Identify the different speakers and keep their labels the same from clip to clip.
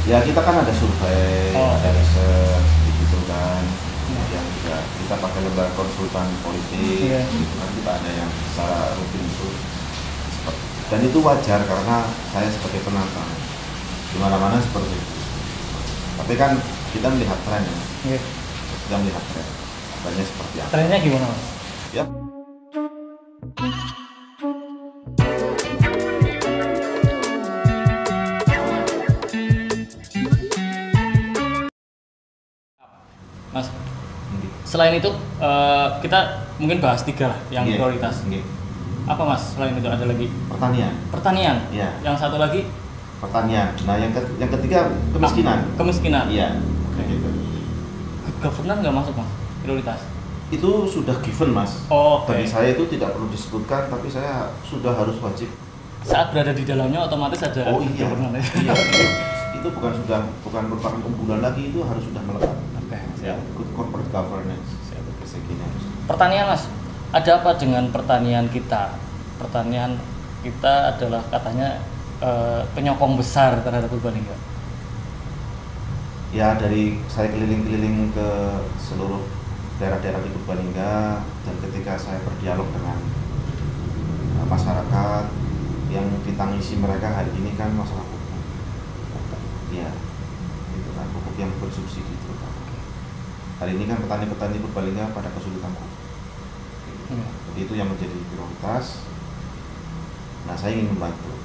Speaker 1: Ya kita kan ada survei, ada riset, gitu kan. Yang juga kita pakai lembaga konsultan politik, gitu kan. Kita ada yang secara rutin itu. Dan itu wajar karena saya sebagai penantang di mana-mana seperti itu. Tapi kan kita melihat tren ya. Kita melihat tren. Trennya seperti apa?
Speaker 2: Trennya gimana, Mas?
Speaker 1: Ya.
Speaker 2: Mas, selain itu kita mungkin bahas 3 lah yang prioritas. Apa Mas? Selain itu ada lagi?
Speaker 1: Pertanian.
Speaker 2: Pertanian.
Speaker 1: Iya.
Speaker 2: Yang satu lagi?
Speaker 1: Pertanian. Nah, yang ketiga kemiskinan.
Speaker 2: Kemiskinan.
Speaker 1: Iya. Kayak gitu.
Speaker 2: Governance nggak masuk Mas? Prioritas?
Speaker 1: Itu sudah given Mas. Bagi saya itu tidak perlu disebutkan, tapi saya sudah harus wajib.
Speaker 2: Saat berada di dalamnya otomatis ada governance.
Speaker 1: Iya. Itu bukan merupakan unggulan lagi, itu harus sudah melekat. Ya, good corporate governance.
Speaker 2: Pertanian Mas, ada apa dengan pertanian kita? Pertanian kita adalah katanya penyokong besar terhadap Purbalingga.
Speaker 1: Ya, dari saya keliling-keliling ke seluruh daerah-daerah di Purbalingga, dan ketika saya berdialog dengan masyarakat, yang ditangisi mereka hari ini kan masalah pupuk. Ya, itu kan pupuk yang bersubsidi itu kan. Hari ini kan petani-petani Purbalingga pada kesulitan pupuk. Jadi itu yang menjadi prioritas. Nah, saya ingin membantu,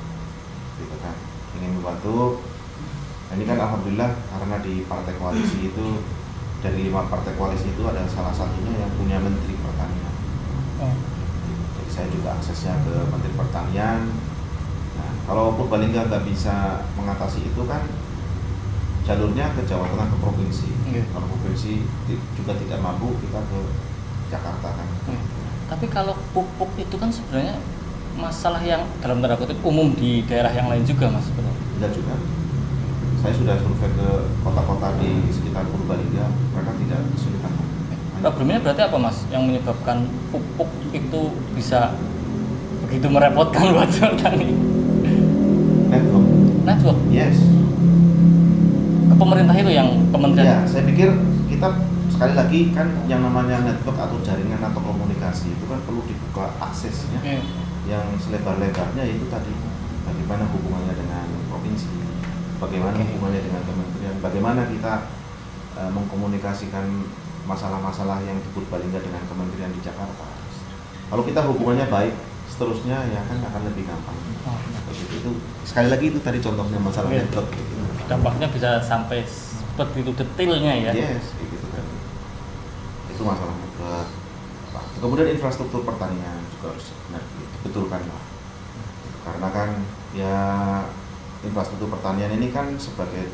Speaker 1: gitu kan, ingin membantu. Nah, ini kan alhamdulillah karena di partai koalisi itu, dari 5 partai koalisi itu ada salah satunya yang punya Menteri Pertanian. Jadi saya juga aksesnya ke Menteri Pertanian. Nah, kalau Purbalingga nggak bisa mengatasi itu kan jalurnya ke Jawa Tengah, ke provinsi. Kalau provinsi juga tidak mampu, kita ke Jakarta kan.
Speaker 2: Tapi kalau pupuk itu kan sebenarnya masalah yang dalam tanda kutip umum di daerah yang lain juga Mas, benar?
Speaker 1: Tidak juga. Saya sudah survei ke kota-kota di sekitar Purbalingga, mereka tidak kesulitan.
Speaker 2: Problemnya berarti apa Mas yang menyebabkan pupuk itu bisa begitu merepotkan buat petani? Network?
Speaker 1: Yes.
Speaker 2: Ke pemerintah itu yang kementerian?
Speaker 1: Ya, saya pikir kita sekali lagi kan yang namanya network atau jaringan atau komunikasi itu kan perlu dibuka aksesnya. Yang selebar-lebarnya itu tadi bagaimana hubungannya dengan provinsi, bagaimana hubungannya dengan kementerian, bagaimana kita mengkomunikasikan masalah-masalah yang di Purbalingga dengan kementerian di Jakarta. Kalau kita hubungannya baik, seterusnya ya kan akan lebih gampang. Itu sekali lagi itu tadi contohnya masalah network.
Speaker 2: Dampaknya bisa sampai seperti itu detailnya ya.
Speaker 1: Yes, gitu kan. Itu masalah network. Kemudian infrastruktur pertanian juga harus benar dibetulkan lah. Karena kan ya infrastruktur pertanian ini kan sebagai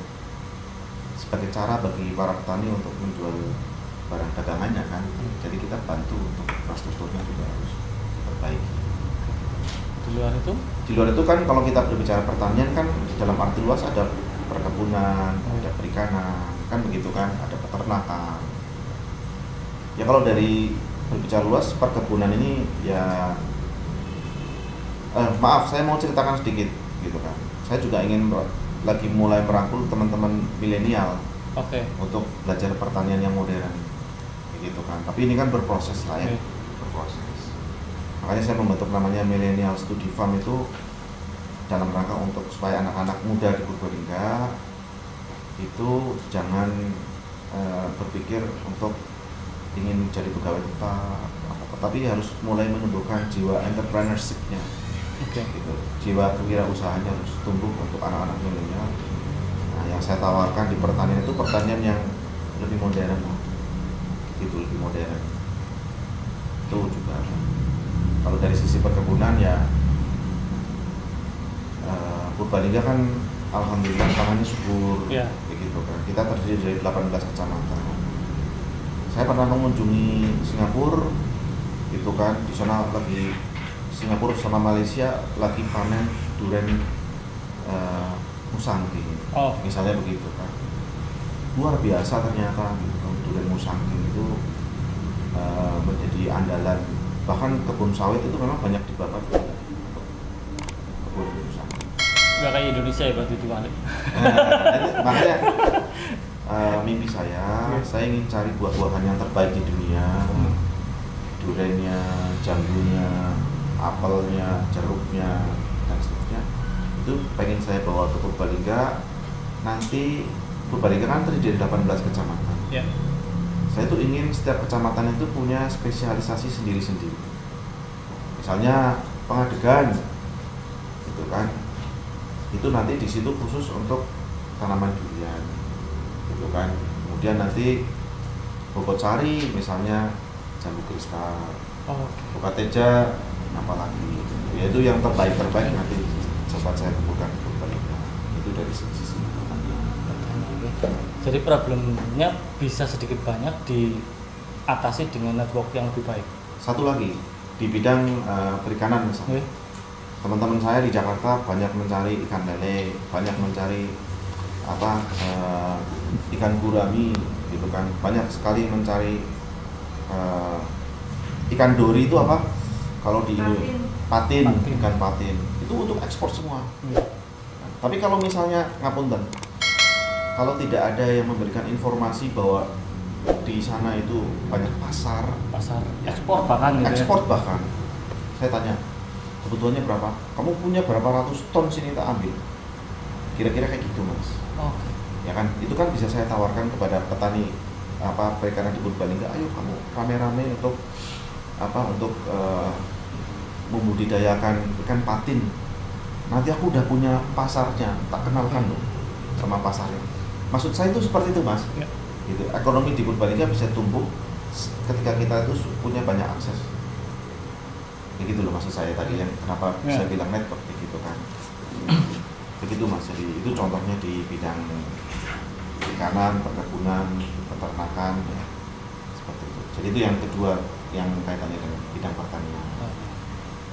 Speaker 1: cara bagi para petani untuk menjual barang dagangannya kan. Jadi kita bantu untuk infrastrukturnya juga harus diperbaiki.
Speaker 2: Di luar itu?
Speaker 1: Di luar itu kan kalau kita berbicara pertanian kan di dalam arti luas ada perkebunan, ada perikanan, kan begitu kan, ada peternakan. Ya kalau dari berbicara luas perkebunan ini ya maaf saya mau ceritakan sedikit gitu kan. Saya juga ingin lagi mulai merangkul teman-teman milenial untuk belajar pertanian yang modern gitu kan. Tapi ini kan berproses lah ya, berproses. Makanya saya membentuk namanya Millennial Study Farm itu dalam rangka untuk supaya anak-anak muda di Purbalingga itu jangan berpikir untuk ingin jadi pegawai tetap, tapi harus mulai menumbuhkan jiwa entrepreneurship-nya. Gitu. Jiwa kewirausahaannya harus tumbuh untuk anak-anak milenial. Nah, yang saya tawarkan di pertanian itu pertanian yang lebih modern, gitu, lebih modern. Itu juga. Kalau dari sisi perkebunan ya Purbalingga kan alhamdulillah tanahnya subur, begitu kan. Kita terdiri dari 18 kecamatan. Saya pernah mengunjungi Singapura, itu kan di sana lagi Singapura sama Malaysia lagi panen durian musangking, misalnya begitu kan. Luar biasa ternyata gitu kan, durian musangking itu menjadi andalan. Bahkan kebun sawit itu memang banyak dibakar. Kebun musangking.
Speaker 2: Nggak kayak Indonesia ya berarti itu balik.
Speaker 1: Makanya mimpi saya ingin cari buah-buahan yang terbaik di dunia, duriannya, jambunya, apelnya, jeruknya, dan seterusnya. Itu pengen saya bawa ke Purbalingga. Nanti Purbalingga kan terdiri dari 18 kecamatan.
Speaker 2: Yeah.
Speaker 1: Saya tuh ingin setiap kecamatan itu punya spesialisasi sendiri-sendiri. Misalnya Pengadegan, gitu kan. Itu nanti di situ khusus untuk tanaman durian, gitu kan. Kemudian nanti Bogotsari misalnya jambu kristal. Bokateja apalagi. Yaitu yang terbaik nanti sempat saya temukan di Purbalingga. Itu dari sisi
Speaker 2: jadi problemnya bisa sedikit banyak diatasi dengan network yang lebih baik.
Speaker 1: Satu lagi di bidang perikanan misalnya, teman-teman saya di Jakarta banyak mencari ikan lele, banyak mencari ikan gurami, gitu kan, banyak sekali mencari ikan dori itu apa? Kalau di patin, ikan patin itu untuk ekspor semua. Tapi kalau misalnya ngapunten, kalau tidak ada yang memberikan informasi bahwa di sana itu banyak pasar
Speaker 2: ekspor bahkan gitu
Speaker 1: ekspor ya? Bahkan saya tanya kebutuhannya berapa, kamu punya berapa ratus ton sini tak ambil, kira-kira kayak gitu mas. Ya kan, itu kan bisa saya tawarkan kepada petani perikanan di Purbalingga, ayo kamu rame-rame untuk membudidayakan ikan patin, nanti aku udah punya pasarnya, tak kenalkan loh sama pasarnya. Maksud saya itu seperti itu mas. Gitu. Ekonomi di Purbalingga bisa tumbuh ketika kita itu punya banyak akses. Begitu loh maksud saya tadi yang kenapa saya bilang network gitu kan. Begitu mas. Jadi itu contohnya di bidang perikanan, perkebunan, peternakan, ya. Seperti itu. Jadi itu yang kedua yang kaitannya dengan bidang pertanian.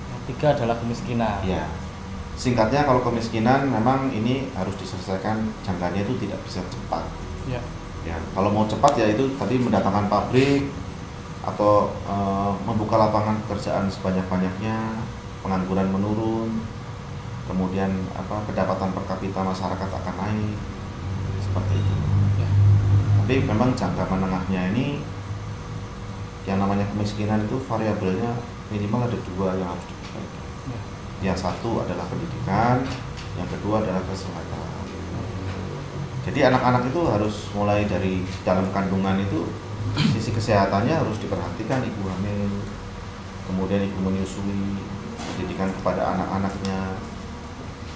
Speaker 2: Yang ketiga adalah kemiskinan.
Speaker 1: Ya. Singkatnya kalau kemiskinan memang ini harus diselesaikan, jangkanya itu tidak bisa cepat.
Speaker 2: Ya.
Speaker 1: Ya, kalau mau cepat ya itu tadi mendatangkan pabrik atau membuka lapangan pekerjaan sebanyak-banyaknya, pengangguran menurun, kemudian pendapatan per kapita masyarakat akan naik, seperti itu. Ya. Tapi memang jangka menengahnya ini yang namanya kemiskinan itu variabelnya minimal ada dua yang harus diperbaiki. Ya. Yang satu adalah pendidikan, yang kedua adalah kesehatan. Jadi anak-anak itu harus mulai dari dalam kandungan itu sisi kesehatannya harus diperhatikan, ibu hamil, kemudian ibu menyusui, pendidikan kepada anak-anaknya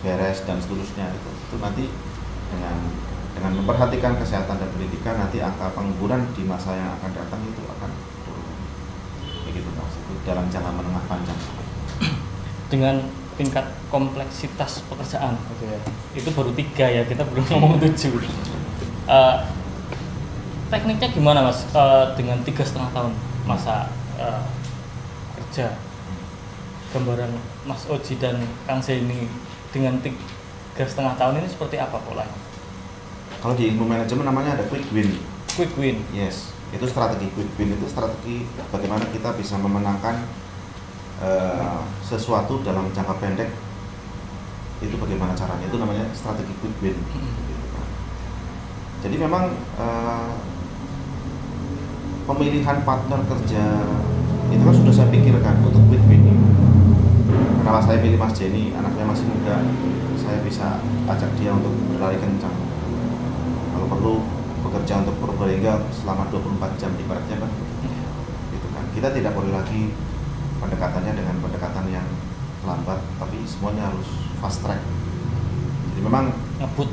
Speaker 1: beres dan seterusnya itu nanti dengan memperhatikan kesehatan dan pendidikan nanti angka pengangguran di masa yang akan datang itu akan turun. Begitu mas, itu dalam jangka menengah panjang.
Speaker 2: Dengan tingkat kompleksitas pekerjaan gitu ya. Itu baru 3 ya, kita belum ngomong 7. Tekniknya gimana mas dengan 3,5 tahun masa kerja? Gambaran Mas Oji dan Kang Zaini dengan 3,5 tahun ini seperti apa polanya?
Speaker 1: Kalau di ilmu manajemen namanya ada quick win.
Speaker 2: Quick win?
Speaker 1: Yes, itu strategi quick win, itu strategi bagaimana kita bisa memenangkan sesuatu dalam jangka pendek. Itu bagaimana caranya, itu namanya strategi quick win. Jadi memang pemilihan partner kerja itu kan sudah saya pikirkan untuk quick win ini. Kenapa saya pilih Mas Jenny, anaknya masih muda, saya bisa ajak dia untuk berlari kencang. Kalau perlu bekerja untuk Purbalingga selama 24 jam ibaratnya kan. Gitu kan. Kita tidak boleh lagi pendekatannya dengan pendekatan yang lambat, tapi semuanya harus fast track. Jadi memang
Speaker 2: ngebut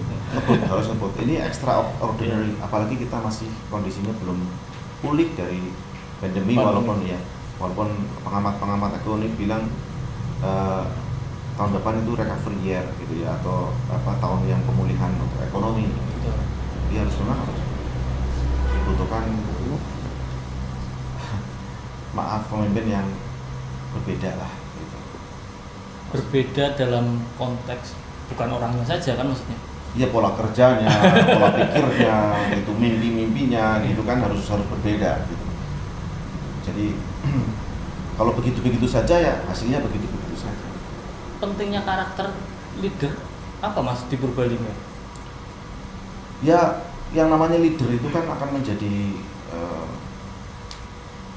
Speaker 1: harus ngebut. Ini extraordinary, apalagi kita masih kondisinya belum pulih dari pandemi, walaupun pengamat ekonomi bilang tahun depan itu recovery year gitu ya, atau tahun yang pemulihan untuk ekonomi. Jadi harus dibutuhkan pemimpin yang berbeda lah gitu.
Speaker 2: Berbeda dalam konteks bukan orangnya saja kan maksudnya?
Speaker 1: Iya, pola kerjanya, pola pikirnya, itu mimpi-mimpinya gitu kan harus berbeda gitu. Jadi kalau begitu-begitu saja ya hasilnya begitu-begitu saja.
Speaker 2: Pentingnya karakter leader apa mas di Purbalingga?
Speaker 1: Ya, yang namanya leader itu kan akan menjadi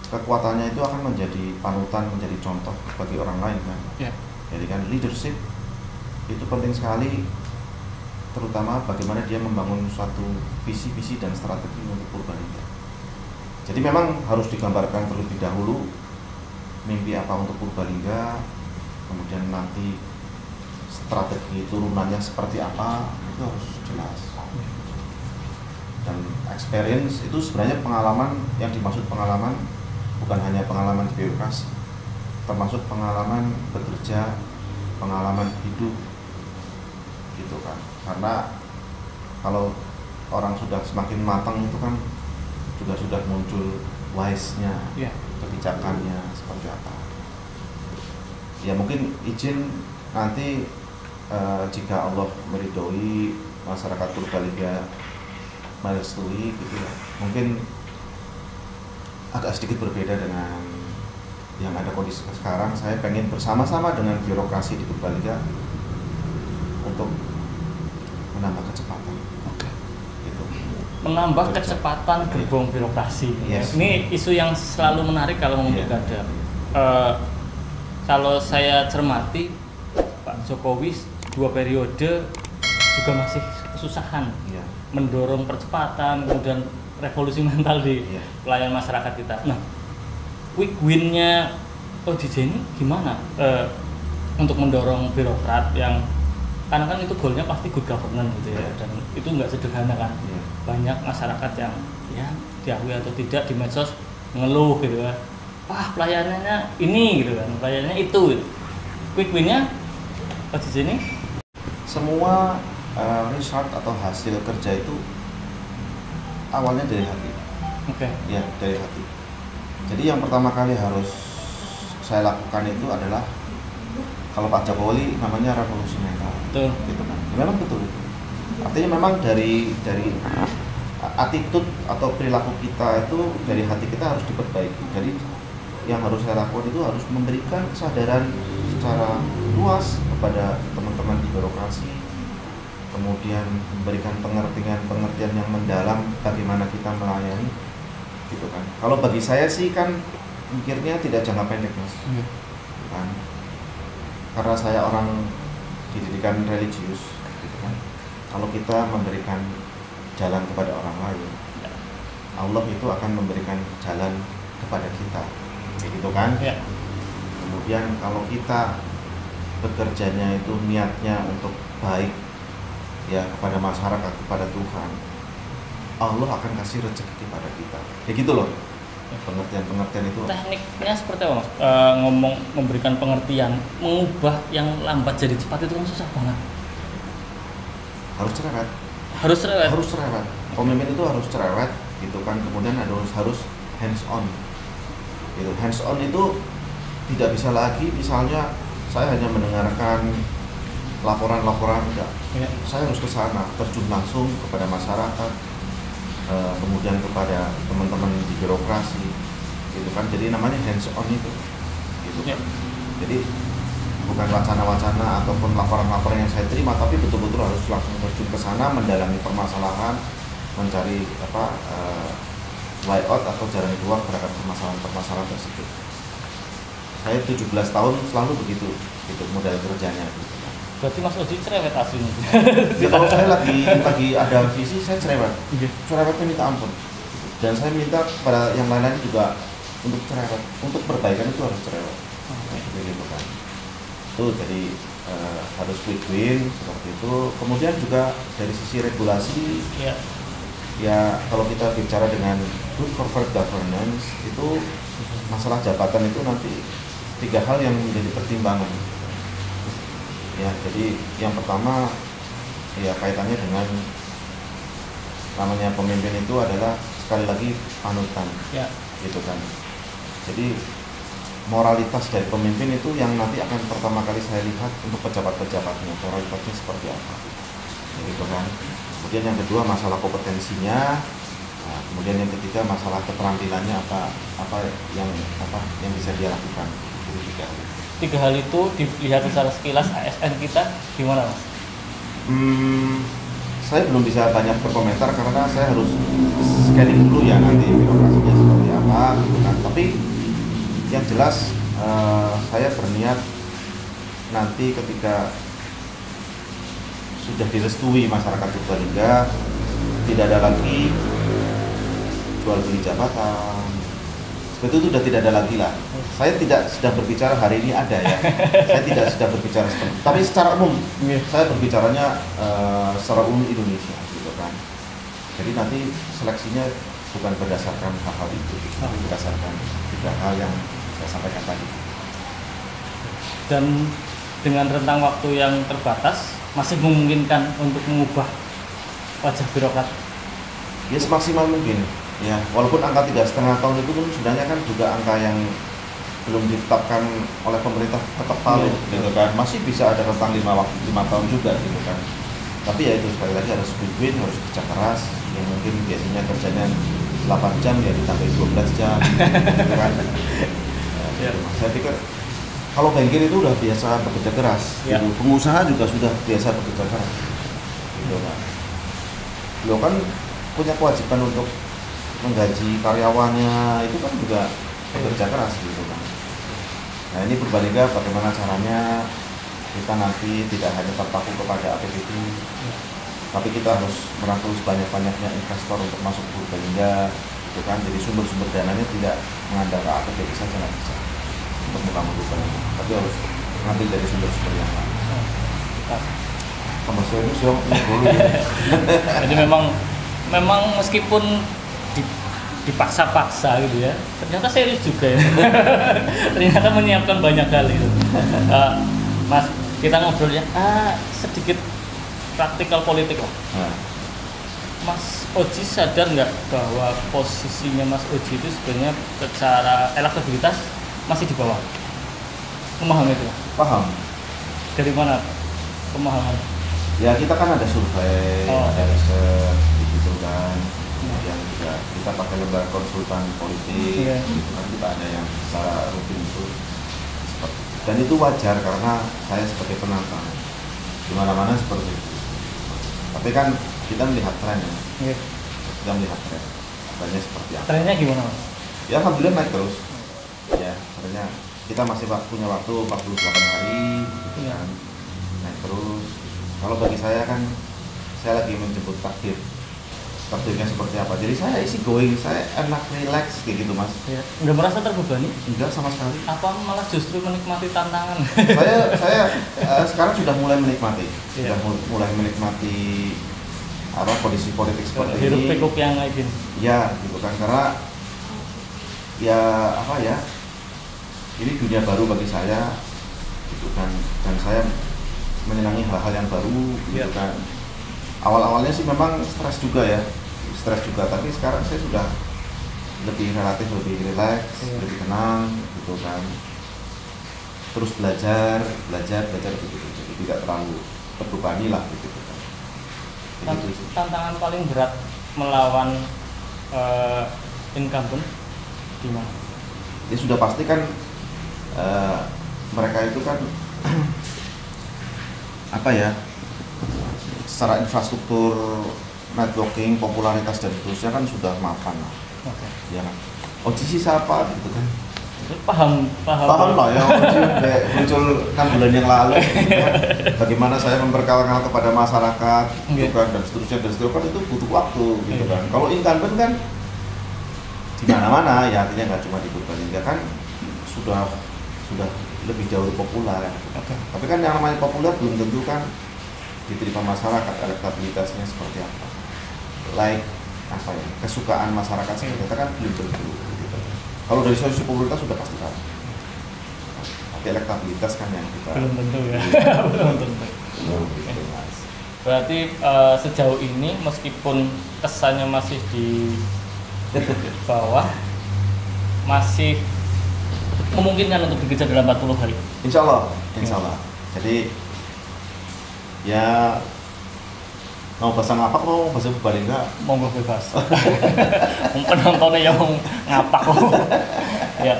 Speaker 1: kekuatannya itu akan menjadi panutan, menjadi contoh bagi orang lain kan. Yeah. Jadi kan leadership itu penting sekali, terutama bagaimana dia membangun suatu visi-visi dan strategi untuk Purbalingga. Jadi memang harus digambarkan terlebih dahulu mimpi apa untuk Purbalingga, kemudian nanti strategi turunannya seperti apa, itu harus jelas. Dan experience itu sebenarnya pengalaman, yang dimaksud pengalaman bukan hanya pengalaman di birokrasi, termasuk pengalaman bekerja, pengalaman hidup, gitu kan. Karena kalau orang sudah semakin matang itu kan juga sudah muncul wise-nya, kebijakannya seperti apa. Ya mungkin izin nanti jika Allah meridhoi, masyarakat Purbalingga merestui gitu ya, mungkin agak sedikit berbeda dengan yang ada kondisi sekarang. Saya pengen bersama-sama dengan birokrasi di Purbalingga untuk menambah kecepatan. Gitu.
Speaker 2: Menambah kecepatan gerbong birokrasi. Yes. Ini isu yang selalu menarik kalau mau pilkada. Kalau saya cermati, Pak Jokowi 2 periode juga masih kesusahan mendorong percepatan, kemudian revolusi mental di pelayanan masyarakat kita. Nah, quick win-nya OJJ ini gimana untuk mendorong birokrat yang, karena kan itu goalnya pasti good governance gitu ya, dan itu nggak sederhana kan. Banyak masyarakat yang ya diakui atau tidak di medsos ngeluh gitu kan, wah pelayanannya ini gitu kan, pelayanannya itu gitu. Quick win-nya OJJ ini?
Speaker 1: Semua result atau hasil kerja itu awalnya dari hati. Ya, dari hati. Jadi yang pertama kali harus saya lakukan itu adalah, kalau Pak Jokowi namanya revolusi mental. Betul. Gitu kan. Ya, memang betul. Artinya memang dari attitude atau perilaku kita itu, dari hati kita harus diperbaiki. Jadi yang harus saya lakukan itu harus memberikan kesadaran secara luas kepada teman-teman di birokrasi, kemudian memberikan pengertian yang mendalam bagaimana kita melayani, gitu kan. Kalau bagi saya sih kan mikirnya tidak jangka pendek, Mas. Kan? Karena saya orang dididikan religius, gitu kan. Kalau kita memberikan jalan kepada orang lain, Allah itu akan memberikan jalan kepada kita, gitu kan. Kemudian kalau kita bekerjanya itu niatnya untuk baik ya kepada masyarakat, kepada Tuhan, Allah akan kasih rezeki kepada kita. Ya gitu loh. Pengertian itu.
Speaker 2: Tekniknya seperti apa, Mas? Memberikan pengertian, mengubah yang lambat jadi cepat itu kan susah banget.
Speaker 1: Harus cerewet.
Speaker 2: Harus cerewet.
Speaker 1: Pemimpin itu harus cerewet, gitu kan. Kemudian harus hands on. Gitu. Hands on itu tidak bisa lagi misalnya saya hanya mendengarkan laporan-laporan, enggak. Saya harus ke sana, terjun langsung kepada masyarakat, kemudian kepada teman-teman di birokrasi, gitu kan. Jadi namanya hands on itu, gitu kan. Jadi bukan wacana-wacana ataupun laporan-laporan yang saya terima, tapi betul-betul harus langsung terjun ke sana, mendalami permasalahan, mencari way out atau jalan keluar terhadap permasalahan tersebut. Saya 17 tahun selalu begitu, gitu modal kerjanya. Gitu.
Speaker 2: Berarti Mas Oji cerewet aslinya.
Speaker 1: Ya kalau saya lagi ada visi, saya cerewet. Cerewetnya minta ampun. Dan saya minta kepada yang lain-lain juga untuk cerewet. Untuk perbaikan itu harus cerewet. Gitu kan. Itu jadi harus quick win seperti itu. Kemudian juga dari sisi regulasi, ya kalau kita bicara dengan good corporate governance itu masalah jabatan itu nanti 3 hal yang menjadi pertimbangan. Ya, jadi yang pertama ya kaitannya dengan namanya pemimpin itu adalah sekali lagi panutan, gitu kan. Jadi moralitas dari pemimpin itu yang nanti akan pertama kali saya lihat untuk pejabat-pejabatnya, moralitasnya seperti apa, gitu kan. Kemudian yang kedua masalah kompetensinya, nah, kemudian yang ketiga masalah keterampilannya apa yang bisa dia lakukan. Jadi
Speaker 2: 3 hal itu dilihat secara sekilas ASN kita gimana, Mas?
Speaker 1: saya belum bisa banyak berkomentar karena saya harus scanning dulu ya nanti birokrasinya seperti apa gitu kan. Tapi yang jelas saya berniat nanti ketika sudah direstui masyarakat Purbalingga, tidak ada lagi jual beli jabatan. Seperti itu sudah tidak ada lagi lah. Saya tidak sedang berbicara hari ini ada ya. Saya tidak sedang berbicara seperti itu. Tapi secara umum, saya berbicaranya secara umum Indonesia gitu kan. Jadi nanti seleksinya bukan berdasarkan hal-hal itu, tapi berdasarkan tiga hal yang saya sampaikan tadi.
Speaker 2: Dan dengan rentang waktu yang terbatas, masih memungkinkan untuk mengubah wajah birokrat?
Speaker 1: Ya semaksimal mungkin. Ya, walaupun angka 3,5 tahun itu pun sebenarnya kan juga angka yang belum ditetapkan oleh pemerintah ketok palu gitu kan. Masih bisa ada rentang 5 tahun juga gitu kan. Tapi ya itu sekali lagi harus win-win, harus kerja keras. Yang mungkin biasanya kerjanya 8 jam ya ditambah 12 jam gitu kan. Saya pikir kalau banking itu udah biasa bekerja keras, gitu. Pengusaha juga sudah biasa bekerja keras gitu kan. Lo kan punya kewajiban untuk menggaji karyawannya, itu kan juga bekerja keras gitu kan. Nah ini Purbalingga bagaimana caranya kita nanti tidak hanya terpaku kepada APBD, tapi kita harus merangkul sebanyak-banyaknya investor untuk masuk Purbalingga gitu kan. Jadi sumber-sumber dananya tidak mengandalkan APBD saja nggak bisa untuk membangun Purbalingga, tapi harus mengambil dari sumber-sumber yang lain.
Speaker 2: Jadi memang meskipun dipaksa-paksa gitu ya, ternyata serius juga ya. Ternyata menyiapkan banyak hal itu. Mas, kita ngobrol ya sedikit praktikal politik lah. Mas Oji sadar nggak bahwa posisinya Mas Oji itu sebenarnya secara elektabilitas masih di bawah? Memahami itu?
Speaker 1: Paham.
Speaker 2: Dari mana pemahaman?
Speaker 1: Ya kita kan ada survei, ada riset gitu kan. Kemudian juga kita pakai lembaga konsultan politik, gitu kan, kita ada yang secara rutin itu. Dan itu wajar karena saya sebagai penantang di mana-mana seperti itu. Tapi kan kita melihat tren ya, kita melihat trennya seperti apa.
Speaker 2: Trennya gimana Mas?
Speaker 1: Ya alhamdulillah naik terus. Ya, trennya kita masih punya waktu 48 hari, gitu kan, naik terus. Kalau bagi saya kan, saya lagi menjemput takdirnya seperti apa. Jadi saya isi going, saya enak, relax kayak gitu Mas.
Speaker 2: Ya. Nggak merasa terbebani?
Speaker 1: Enggak sama sekali.
Speaker 2: Apa malah justru menikmati tantangan?
Speaker 1: saya sekarang sudah mulai menikmati, sudah mulai menikmati kondisi politik seperti ini.
Speaker 2: Hirup pikuk yang kayak gini.
Speaker 1: Ya, gitu kan, karena ya ini dunia baru bagi saya, gitu kan, dan saya menyenangi hal-hal yang baru, gitu kan. Awal-awalnya sih memang stres juga, tapi sekarang saya sudah relatif lebih rileks, lebih tenang, gitu kan. Terus belajar gitu, jadi tidak terlalu terbebani lah, gitu kan.
Speaker 2: Tantangan paling berat melawan incumbent di mana?
Speaker 1: Ya sudah pasti kan mereka itu kan secara infrastruktur, networking, popularitas dan seterusnya kan sudah mapan lah. Ya kan. Oji siapa gitu kan?
Speaker 2: Paham
Speaker 1: lah ya. Oji muncul 6 bulan yang lalu. Gitu kan. Bagaimana saya memperkenalkan kepada masyarakat, gitu kan, dan seterusnya kan itu butuh waktu, gitu kan. Kalau incumbent kan di mana-mana, ya artinya nggak cuma di Purbalingga kan sudah lebih jauh populer. Tapi kan yang namanya populer belum tentu kan diterima masyarakat, elektabilitasnya seperti apa, kesukaan masyarakat seperti itu kan belum tentu gitu. Kalau dari sisi popularitas sudah pasti kan, tapi elektabilitas kan yang kita
Speaker 2: belum tentu ya. Belum tentu. Berarti sejauh ini meskipun kesannya masih di bawah, masih memungkinkan untuk dikejar dalam 40 hari.
Speaker 1: Insya Allah. Jadi ya mau bahasa ngapak, mau bahasa Purbalingga,
Speaker 2: monggo bebas. Penontonnya yang ngapak kok. Ya.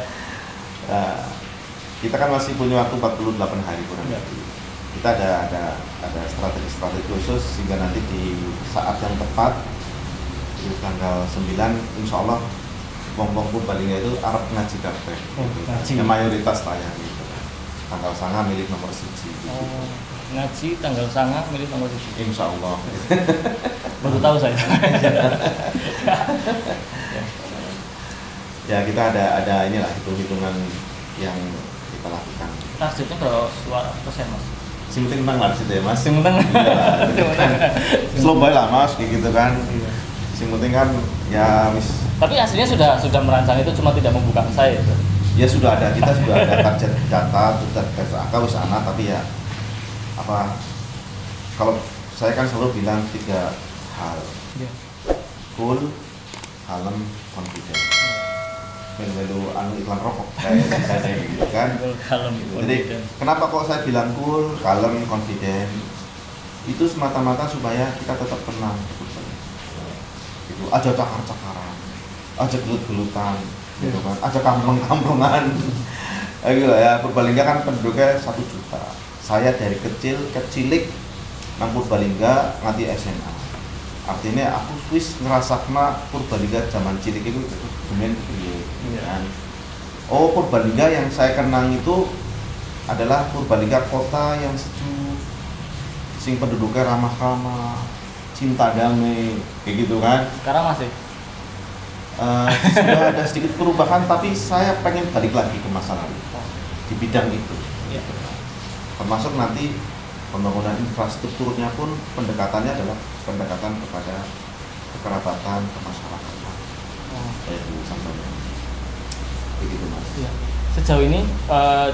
Speaker 1: Kita kan masih punya waktu 48 hari kurang lebih. kita ada strategi khusus sehingga nanti di saat yang tepat di tanggal 9 insya Allah wong-wong Purbalingga itu Arab ngaji kabeh. Ya, mayoritas lah ya gitu. Tanggal sanga milik nomor 1 gitu.
Speaker 2: Ngaji tanggal sanga milik nomor 1.
Speaker 1: Insya Allah.
Speaker 2: Baru tahu saya.
Speaker 1: Ya kita ada inilah hitung-hitungan yang kita lakukan.
Speaker 2: Targetnya berapa persen mas?
Speaker 1: Sing penting menang lah situ ya mas.
Speaker 2: Sing penting.
Speaker 1: Slow boy lah mas, kayak gitu kan. Sing penting kan ya wis.
Speaker 2: Tapi aslinya sudah merancang itu, cuma tidak membuka saya itu.
Speaker 1: Ya sudah ada, kita sudah ada target data, target angka wis ana, tapi ya apa? Kalau saya kan selalu bilang 3 hal. Cool, kalem, confident. Melu anu iklan rokok kayak gitu kan. Jadi kenapa kok saya bilang cool, kalem, confident? Itu semata-mata supaya kita tetap tenang. Gitu. Aja cakar-cakaran, aja gelut-gelutan, gitu kan. Aja kampung-kampungan. Gitu ya. Purbalingga kan penduduknya 1 juta. Saya dari kecilik nang Purbalingga nganti SMA. Artinya aku wis ngerasakna Purbalingga zaman cilik itu kemudian kan. Oh, Purbalingga yang saya kenang itu adalah Purbalingga kota yang sejuk, sing penduduknya ramah-ramah, cinta damai, kayak gitu kan.
Speaker 2: Sekarang masih?
Speaker 1: Sudah ada sedikit perubahan, tapi saya pengen balik lagi ke masa lalu di bidang itu.
Speaker 2: Ya.
Speaker 1: Termasuk nanti pembangunan infrastrukturnya pun pendekatannya adalah pendekatan kepada kekerabatan, kemasyarakatan. Kayak gitu contohnya. Begitu mas.
Speaker 2: Ya. Sejauh ini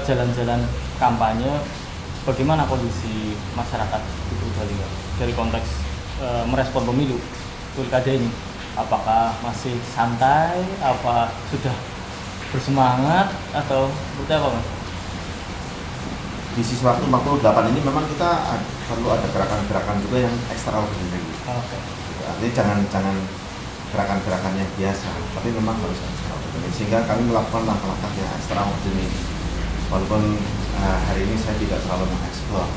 Speaker 2: jalan-jalan kampanye, bagaimana kondisi masyarakat di Purbalingga dari konteks merespon pemilu pilkada ini? Apakah masih santai? Apa sudah bersemangat atau seperti apa mas?
Speaker 1: Di siswa 48 ini memang kita perlu ada gerakan-gerakan juga yang extraordinary.
Speaker 2: Okay.
Speaker 1: Artinya jangan gerakan-gerakan yang biasa, tapi memang harus extraordinary. Sehingga kami melakukan langkah-langkah yang extraordinary. Walaupun hari ini saya tidak terlalu mengeksplor,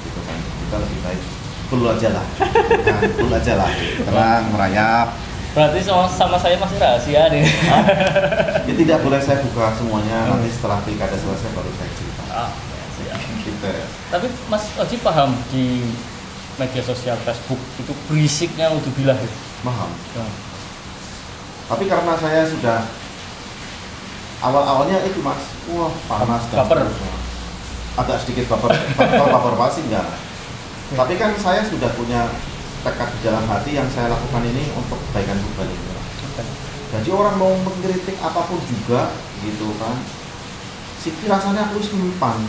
Speaker 1: gitu kan. Kita lebih baik cool aja lah, cool aja lah, tenang, merayap.
Speaker 2: Berarti sama saya masih rahasia nih.
Speaker 1: Ya tidak boleh saya buka semuanya. Nanti setelah pilkada selesai baru saya cerita. Gitu ya.
Speaker 2: Tapi Mas Oji paham di media sosial Facebook itu berisiknya udzubillah ya?
Speaker 1: Paham. Tapi karena saya sudah awalnya itu mas, wah panas dan
Speaker 2: baper.
Speaker 1: Agak sedikit baper pasti enggak. Tapi kan saya sudah punya tekad di dalam hati yang saya lakukan ini untuk kebaikan Purbalingga. Jadi orang mau mengkritik apapun juga gitu kan, siki rasanya aku simpan.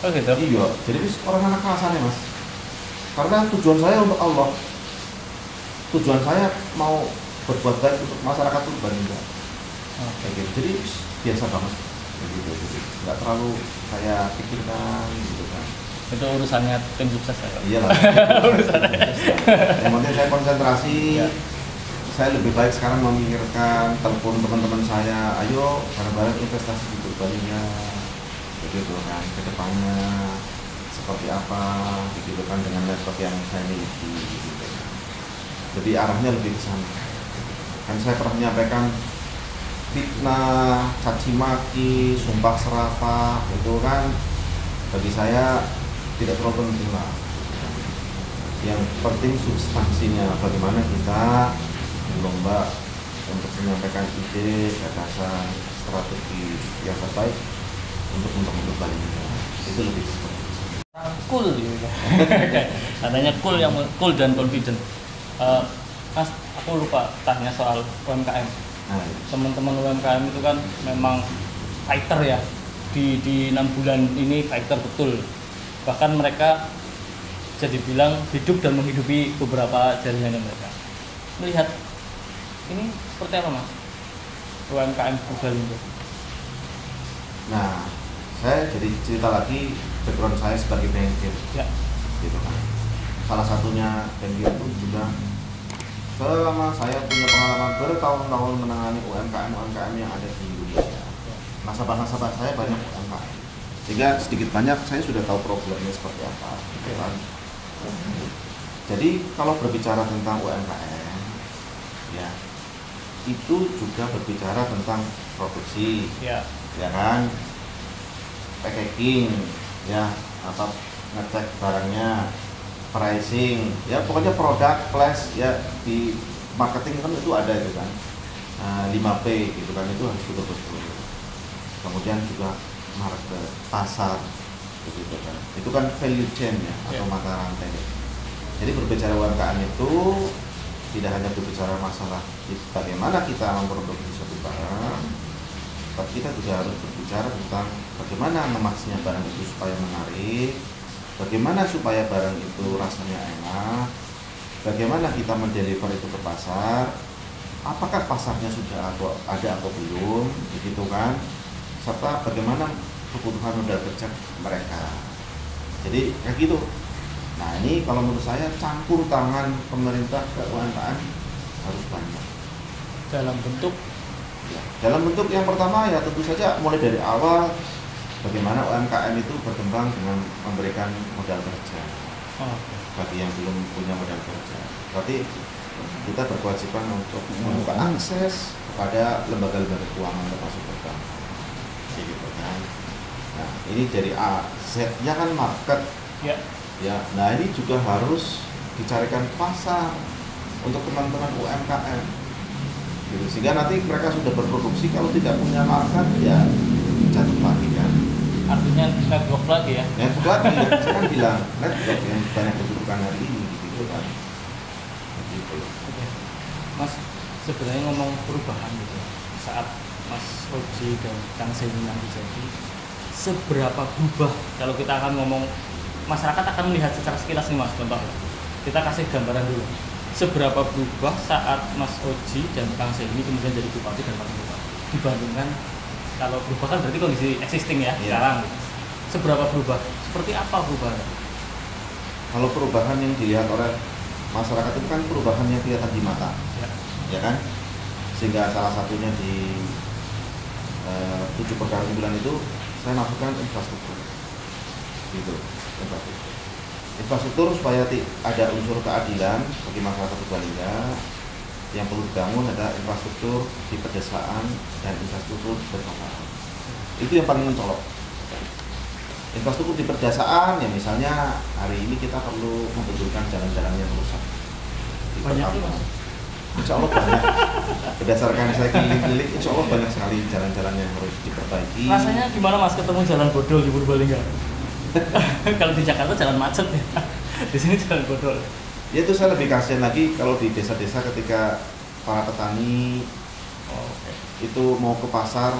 Speaker 2: Oh gitu?
Speaker 1: Iya, jadi orang anak rasanya mas. Karena tujuan saya untuk Allah. Tujuan saya mau berbuat baik untuk masyarakat Purbalingga. Kayak gitu. Jadi biasa banget. Kayak gitu. Jadi nggak terlalu saya pikirkan gitu kan.
Speaker 2: Itu urusannya tim sukses ya?
Speaker 1: Iya lah. Yang penting saya konsentrasi. Ya. Saya lebih baik sekarang memikirkan telepon teman-teman saya. Ayo bareng-bareng investasi di Purbalingga. Gitu kan, kedepannya seperti apa, gitu kan, dengan laptop yang saya miliki, gitu kan. Jadi arahnya lebih ke sana. Kan saya pernah menyampaikan fitnah, caci maki, sumpah serapah, itu kan bagi saya tidak terlalu penting lah. Yang penting substansinya, bagaimana kita berlomba untuk menyampaikan ide, gagasan, strategi yang terbaik untuk Purbalingga. Itu lebih
Speaker 2: cool gitu. Katanya cool dan confident. Mas, aku lupa tanya soal UMKM. Teman-teman UMKM itu kan memang fighter ya. Di 6 bulan ini fighter betul. Bahkan mereka jadi bilang hidup dan menghidupi beberapa jaringannya mereka. Melihat ini seperti apa mas? UMKM Purbalingga.
Speaker 1: Nah, saya jadi cerita lagi background saya sebagai banker, ya, gitu kan. Salah satunya banker itu juga selama saya punya pengalaman bertahun-tahun menangani UMKM yang ada di Indonesia. Nasabah-nasabah saya banyak UMKM. sehingga sedikit banyak saya sudah tahu problemnya seperti apa. Kan? Jadi kalau berbicara tentang UMKM, ya itu juga berbicara tentang produksi, ya kan, packaging, ya, atau ngecek barangnya, pricing, ya pokoknya produk, flash, ya di marketing kan itu ada itu kan, 5P gitu kan, itu harus betul-betul. Kemudian juga market, pasar, begitu kan. Itu kan value chain ya, atau mata rantai. Jadi berbicara UMKM itu tidak hanya berbicara masalah bagaimana kita memproduksi suatu barang, tapi kita juga harus berbicara tentang bagaimana mengemasnya barang itu supaya menarik, bagaimana supaya barang itu rasanya enak, bagaimana kita mendeliver itu ke pasar, apakah pasarnya sudah ada atau belum, begitu kan, serta bagaimana kebutuhan modal kerja mereka. Jadi kayak gitu. Nah ini kalau menurut saya campur tangan pemerintah ke UMKM harus banyak.
Speaker 2: Dalam bentuk?
Speaker 1: Ya, dalam bentuk yang pertama ya tentu saja mulai dari awal bagaimana UMKM itu berkembang dengan memberikan modal kerja bagi yang belum punya modal kerja. Berarti kita berkewajiban untuk membuka akses kepada lembaga-lembaga keuangan termasuk bank. Gitu kan. Nah ini dari A, Z-nya kan market. Ya. Ya, nah ini juga harus dicarikan pasar untuk teman-teman UMKM. Gitu. Sehingga nanti mereka sudah berproduksi, kalau tidak punya market ya jatuh lagi kan.
Speaker 2: Artinya network lagi ya?
Speaker 1: Network lagi, saya kan bilang network yang banyak kedudukan hari ini gitu kan. Gitu.
Speaker 2: Oke. Mas, sebenarnya ngomong perubahan gitu, saat Mas Oji dan Kang Seni nanti jadi, seberapa berubah kalau kita akan ngomong, masyarakat akan melihat secara sekilas nih Mas, contoh kita kasih gambaran dulu seberapa berubah saat Mas Oji dan Kang Seni kemudian jadi bupati dan wakil bupati dibandingkan kalau berubah kan berarti kondisi existing ya sekarang. Seberapa berubah? Seperti apa perubahannya?
Speaker 1: Kalau perubahan yang dilihat oleh masyarakat itu kan perubahan yang kelihatan di mata, ya kan? Sehingga salah satunya di 7 perkara unggulan itu saya masukkan infrastruktur, gitu. Infrastruktur supaya ada unsur keadilan bagi masyarakat Purbalingga. Yang perlu dibangun ada infrastruktur di pedesaan dan infrastruktur perkotaan. Itu yang paling mencolok. Infrastruktur di pedesaan ya misalnya hari ini kita perlu membetulkan jalan-jalan yang rusak.
Speaker 2: Banyak Mas.
Speaker 1: Insya Allah banyak. Berdasarkan saya keliling-keliling, insya Allah banyak sekali jalan-jalan yang harus diperbaiki.
Speaker 2: Rasanya gimana Mas ketemu jalan bodol di Purbalingga? Kalau di Jakarta jalan macet ya, di sini jalan bodol.
Speaker 1: Ya itu saya lebih kasihan lagi kalau di desa-desa ketika para petani itu mau ke pasar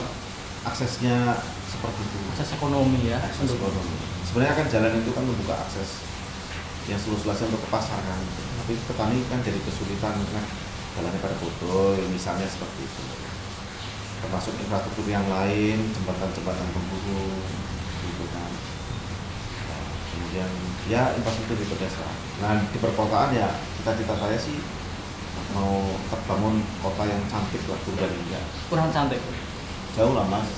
Speaker 1: aksesnya seperti itu.
Speaker 2: Akses ekonomi ya.
Speaker 1: Akses ekonomi. Sebenarnya kan jalan itu kan membuka akses yang seluas-luasnya untuk ke pasar kan. Tapi petani kan jadi kesulitan karena jalannya pada bodol, misalnya seperti itu. Termasuk infrastruktur yang lain, jembatan-jembatan penghubung, gitu kan. Kemudian ya infrastruktur di pedesaan. Nah di perkotaan ya cita-cita saya sih mau terbangun kota yang cantik lah Purbalingga.
Speaker 2: Kurang cantik.
Speaker 1: Jauh lah Mas.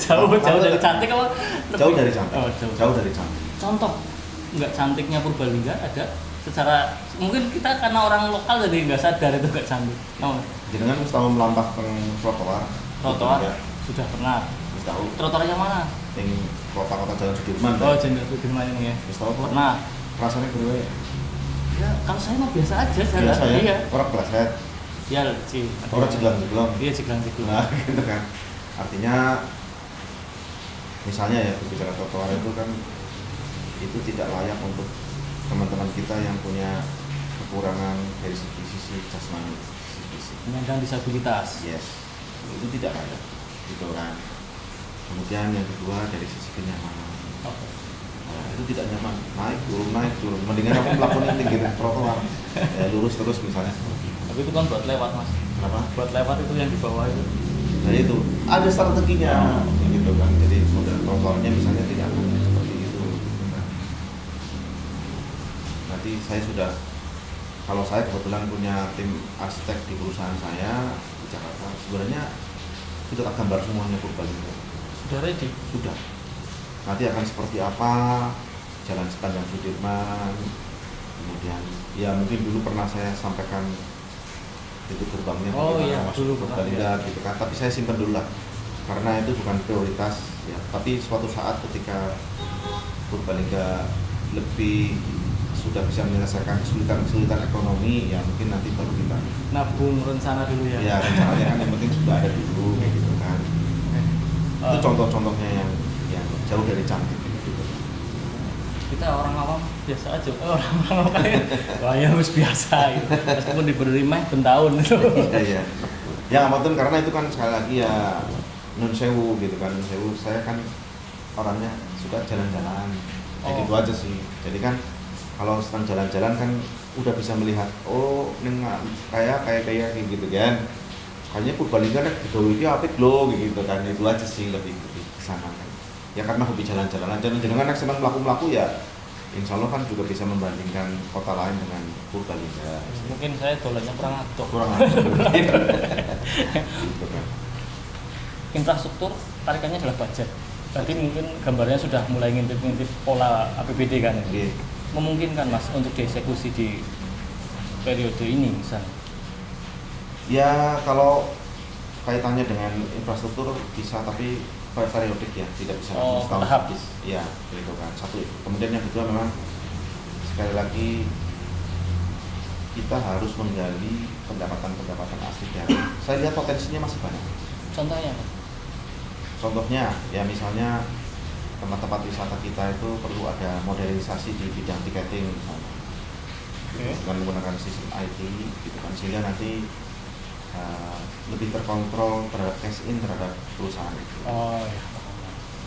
Speaker 2: Jauh dari cantik apa?
Speaker 1: Jauh dari cantik.
Speaker 2: Oh,
Speaker 1: jauh dari cantik.
Speaker 2: Contoh nggak cantiknya Purbalingga ada secara mungkin kita karena orang lokal jadi nggak sadar itu nggak cantik.
Speaker 1: Jadi kan selama melampahkan trotoar.
Speaker 2: Trotoar sudah pernah.
Speaker 1: Tahu.
Speaker 2: Trotoar yang mana?
Speaker 1: Yang kota-kota Jalan Sudirman.
Speaker 2: Oh, Jalan Sudirman ini ya.
Speaker 1: Tahu
Speaker 2: pernah.
Speaker 1: Rasanya gimana ya?
Speaker 2: Ya, kalau saya mah biasa aja jalan.
Speaker 1: Biasa ya?
Speaker 2: Iya.
Speaker 1: Orang pleset.
Speaker 2: Iya,
Speaker 1: orang ceglang-ceglang.
Speaker 2: Iya, ceglang-ceglang.
Speaker 1: Nah, gitu kan. Artinya misalnya ya berbicara trotoar itu kan itu tidak layak untuk teman-teman kita yang punya kekurangan dari sisi jasmani, sisi fisik.
Speaker 2: Penyandang disabilitas.
Speaker 1: Yes. Itu tidak layak. Gitu kan. Kemudian yang kedua dari sisi kenyamanan. Nah, itu tidak nyaman, naik turun. Mendingan aku melakukan yang tinggi trotoar, ya, lurus terus misalnya.
Speaker 2: Tapi itu kan buat lewat Mas.
Speaker 1: Kenapa?
Speaker 2: Buat lewat itu yang di bawah itu.
Speaker 1: Nah itu ada strateginya, gitu kan. Jadi model trotoarnya misalnya tidak seperti itu. Nanti saya sudah, kalau saya kebetulan punya tim arsitek di perusahaan saya di Jakarta, sebenarnya kita tak gambar semuanya Purbalingga.
Speaker 2: Sudah ready?
Speaker 1: Sudah. nanti akan seperti apa jalan sepanjang Sudirman. Kemudian ya mungkin dulu pernah saya sampaikan itu gerbangnya masuk Purbalingga gitu kan, tapi saya simpan dulu lah karena itu bukan prioritas ya. Tapi suatu saat ketika Purbalingga lebih sudah bisa menyelesaikan kesulitan ekonomi ya mungkin nanti baru kita
Speaker 2: nabung rencana dulu ya.
Speaker 1: Ya rencananya kan yang penting sudah ada dulu kayak gitu kan. Itu contoh-contohnya yang jauh dari cantik gitu.
Speaker 2: Kita orang awam biasa aja, orang awam kayak wah ya harus biasa gitu. Meskipun diberi meh bentahun itu.
Speaker 1: Iya. Ya amatun karena itu kan sekali lagi ya nun sewu gitu kan, nun sewu. Saya kan orangnya suka jalan-jalan. Kayak gitu aja sih. Jadi kan kalau sedang jalan-jalan kan udah bisa melihat kayak gitu kan. Kayaknya Purbalingga nek digawe iki apik lho gitu kan. Itu aja sih lebih ke sana kan. Ya karena hobi jalan-jalan nek seneng mlaku-mlaku ya insya Allah kan juga bisa membandingkan kota lain dengan Purbalingga.
Speaker 2: Mungkin saya dolannya kurang atuh.
Speaker 1: Gitu kan.
Speaker 2: Infrastruktur tarikannya adalah budget. Berarti mungkin gambarnya sudah mulai ngintip pola APBD kan ya? Memungkinkan Mas untuk dieksekusi di periode ini misalnya?
Speaker 1: Ya kalau kaitannya dengan infrastruktur bisa, tapi periodik ya, tidak bisa setahun habis. Ya, gitu kan. Satu itu. Kemudian yang kedua memang sekali lagi kita harus menggali pendapatan asli dari. Saya lihat potensinya masih banyak.
Speaker 2: Contohnya?
Speaker 1: Contohnya ya misalnya tempat-tempat wisata kita itu perlu ada modernisasi di bidang tiketing misalnya. Dengan menggunakan sistem IT gitu kan, sehingga nanti lebih terkontrol terhadap cash in terhadap perusahaan itu.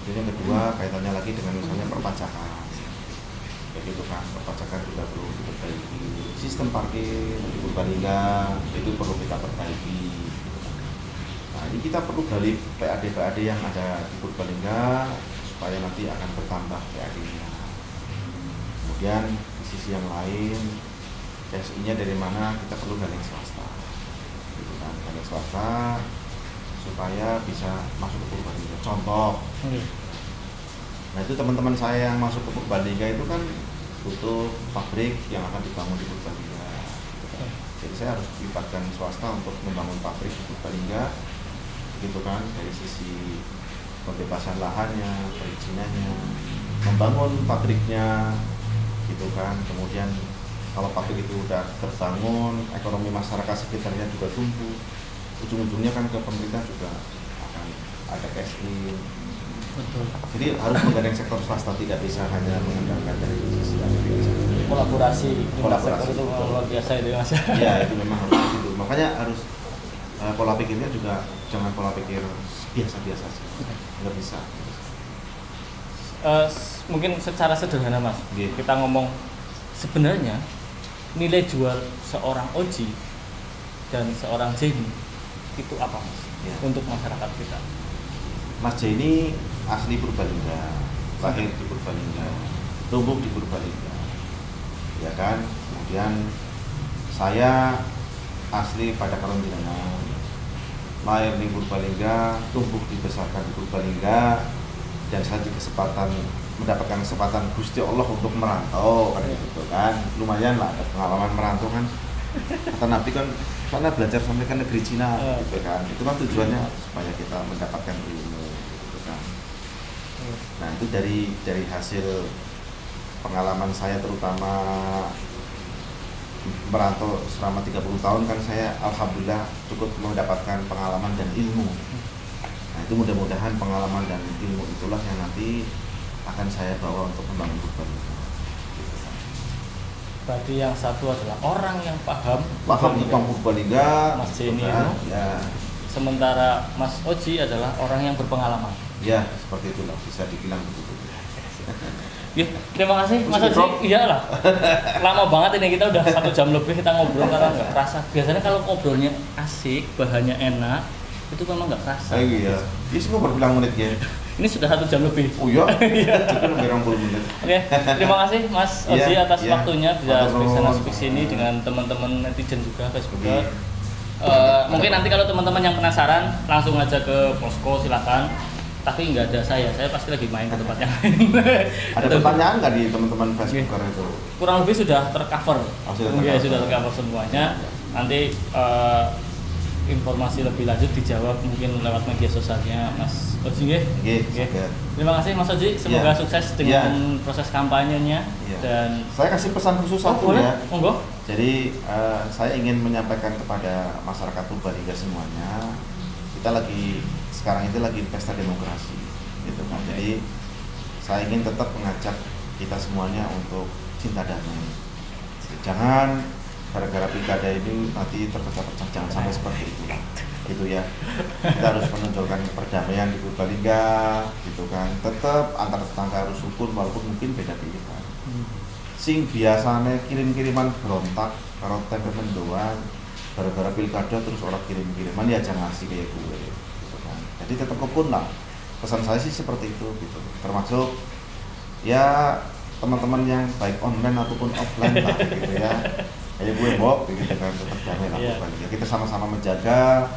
Speaker 1: Jadi yang kedua kaitannya lagi dengan misalnya perpajakan, kayak gitu kan, perpajakan juga perlu diperbaiki. Sistem parkir di Purbalingga itu perlu kita perbaiki. Gitu kan. Nah ini kita perlu gali PAD yang ada di Purbalingga supaya nanti akan bertambah PAD-nya. Kemudian di sisi yang lain cash in-nya dari mana kita perlu gandeng swasta. Gandeng swasta supaya bisa masuk ke Purbalingga. Contoh, nah itu teman-teman saya yang masuk ke Purbalingga itu kan butuh pabrik yang akan dibangun di Purbalingga. Jadi saya harus libatkan swasta untuk membangun pabrik di Purbalingga, gitu kan, dari sisi pembebasan lahannya, perizinannya, membangun pabriknya, gitu kan. Kemudian kalau pabrik itu udah terbangun, ekonomi masyarakat sekitarnya juga tumbuh, ujung-ujungnya kan ke pemerintah juga akan ada cash in.
Speaker 2: Betul.
Speaker 1: Jadi harus menggandeng sektor swasta, tidak bisa hanya mengandalkan dari sisi
Speaker 2: kolaborasi itu luar biasa itu Mas.
Speaker 1: Ya itu memang harus gitu. Makanya harus pola pikirnya juga jangan pola pikir biasa-biasa sih, nggak bisa.
Speaker 2: Mungkin secara sederhana Mas, kita ngomong sebenarnya nilai jual seorang Oji dan seorang Jenny itu apa Mas? Ya. Untuk masyarakat kita.
Speaker 1: Mas Jenny asli Purbalingga, lahir di Purbalingga, tumbuh di Purbalingga, ya kan. Kemudian saya asli pada Karonjenengan, lahir di Purbalingga, tumbuh dibesarkan di Purbalingga, dan saya mendapatkan kesempatan Gusti Allah untuk merantau kan gitu kan. Lumayan lah ada pengalaman merantau kan. Kata Nabi kan karena belajar sampai ke negeri Cina gitu kan. Itu kan tujuannya supaya kita mendapatkan ilmu gitu kan. Nah, itu dari hasil pengalaman saya, terutama merantau selama 30 tahun kan, saya alhamdulillah cukup mendapatkan pengalaman dan ilmu. Nah, itu mudah-mudahan pengalaman dan ilmu itulah yang nanti akan saya bawa untuk membangun Purbalingga. Gitu kan.
Speaker 2: Berarti yang satu adalah orang yang paham
Speaker 1: tentang Purbalingga,
Speaker 2: Mas Jenny
Speaker 1: ya.
Speaker 2: Sementara Mas Oji adalah orang yang berpengalaman.
Speaker 1: Ya, seperti itulah, bisa dibilang begitu.
Speaker 2: Ya, terima kasih Mas Oji. Iyalah. Lama banget ini, kita udah 1 jam lebih kita ngobrol karena nggak kerasa. Biasanya kalau ngobrolnya asik, bahannya enak, itu memang nggak kerasa.
Speaker 1: Iya. Ini semua berbilang menit ya.
Speaker 2: Ini sudah 1 jam lebih.
Speaker 1: Oh iya? Itu lebih 20 menit.
Speaker 2: Oke, terima kasih Mas Oji atas waktunya bisa speak sini dengan teman-teman netizen juga Facebookers. Mungkin nanti kalau teman-teman yang penasaran langsung aja ke posko, silakan. tapi nggak ada saya pasti lagi main ke tempat yang lain.
Speaker 1: Ada pertanyaan nggak di teman-teman Facebooker itu?
Speaker 2: Kurang lebih sudah tercover. Sudah tercover semuanya. Nanti informasi lebih lanjut dijawab mungkin lewat media sosialnya Mas Oji. Terima kasih Mas Oji, semoga sukses dengan proses kampanyenya. Dan
Speaker 1: saya kasih pesan khusus satu ya.
Speaker 2: Monggo.
Speaker 1: Jadi saya ingin menyampaikan kepada masyarakat Purbalingga semuanya, kita sekarang itu lagi pesta demokrasi, gitu kan. Jadi saya ingin tetap mengajak kita semuanya untuk cinta damai. Jangan gara-gara pilkada ini nanti terpecah-pecah, jangan sampai seperti itu, gitu ya. Kita harus menunjukkan perdamaian di Purbalingga, gitu kan. Tetap antar tetangga harus rukun walaupun mungkin beda pilihan. Sing biasanya kirim-kiriman berontak, karo tempe mendoan, gara-gara pilkada terus orang kirim-kiriman ya jangan ngasih kayak gue. Jadi tetap rukun lah. Pesan saya sih seperti itu gitu. Termasuk ya teman-teman yang baik online ataupun offline lah gitu ya. Kayak gue Bob gitu kan, tetap damai lah ya. Kita sama-sama menjaga.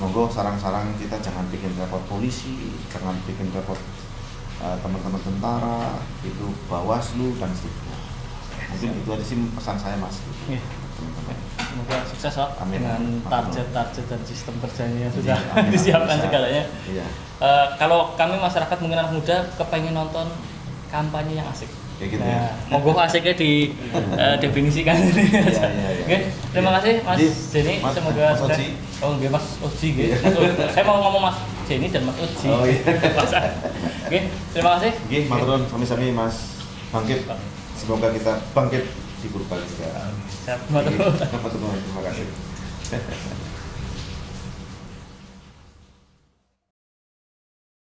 Speaker 1: Monggo sarang-sarang kita jangan bikin repot polisi, jangan bikin repot teman-teman tentara, itu Bawaslu dan seterusnya. Mungkin itu aja sih pesan saya Mas. Teman-teman.
Speaker 2: Semoga sukses Pak dengan target-target dan sistem kerjanya yang sudah disiapkan segalanya. Kalau kami masyarakat mungkin anak muda kepengen nonton kampanye yang asik.
Speaker 1: Kayak gitu ya.
Speaker 2: Monggo asiknya didefinisikan. Oke, terima kasih Mas Jenny, semoga sukses. Mas Oji saya mau ngomong Mas Jenny dan Mas Oji. Oke, terima kasih.
Speaker 1: Matur nuwun sami-sami Mas Bangkit. Semoga kita bangkit di Purbalingga.
Speaker 2: Siap, matur nuwun.
Speaker 1: Terima kasih.